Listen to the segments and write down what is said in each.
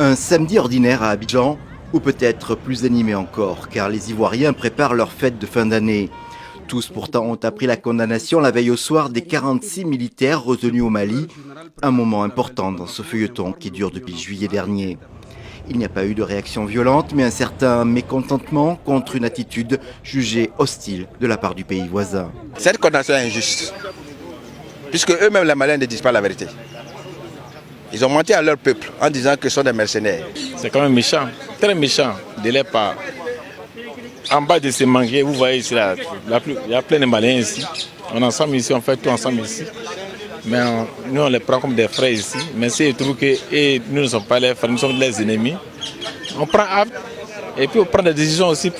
Un samedi ordinaire à Abidjan, ou peut-être plus animé encore, car les Ivoiriens préparent leur fête de fin d'année. Tous pourtant ont appris la condamnation la veille au soir des 46 militaires retenus au Mali, un moment important dans ce feuilleton qui dure depuis juillet dernier. Il n'y a pas eu de réaction violente, mais un certain mécontentement contre une attitude jugée hostile de la part du pays voisin. Cette condamnation est injuste, puisque eux-mêmes les Maliens ne disent pas la vérité. Ils ont menti à leur peuple en disant que ce sont des mercenaires. C'est quand même méchant, très méchant de leur part. En bas de ces manguiers, vous voyez ici, il y a plein de Maliens ici. On est ensemble ici, on fait tout ensemble ici. Mais nous, on les prend comme des frères ici. Mais s'ils trouvent que nous ne sommes pas les frères, nous sommes les ennemis, on prend acte et puis on prend des décisions aussi.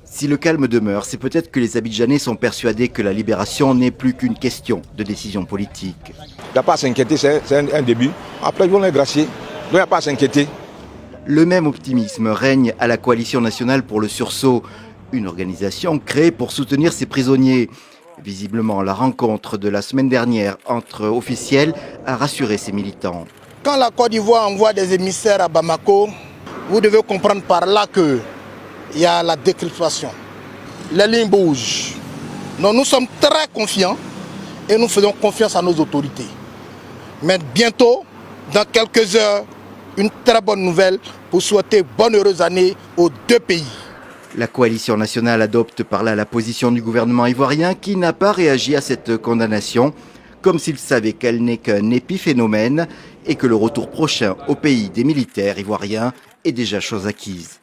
Si le calme demeure, c'est peut-être que les Abidjanais sont persuadés que la libération n'est plus qu'une question de décision politique. Il n'y a pas à s'inquiéter, c'est un début. Après, ils vont les gracier. Donc il n'y a pas à s'inquiéter. Le même optimisme règne à la Coalition nationale pour le sursaut, une organisation créée pour soutenir ces prisonniers. Visiblement, la rencontre de la semaine dernière entre officiels a rassuré ses militants. Quand la Côte d'Ivoire envoie des émissaires à Bamako, vous devez comprendre par là qu'il y a la décryptation. Les lignes bougent. Donc nous sommes très confiants et nous faisons confiance à nos autorités. Mais bientôt, dans quelques heures, une très bonne nouvelle pour souhaiter bonne heureuse année aux deux pays. La coalition nationale adopte par là la position du gouvernement ivoirien qui n'a pas réagi à cette condamnation, comme s'il savait qu'elle n'est qu'un épiphénomène et que le retour prochain au pays des militaires ivoiriens est déjà chose acquise.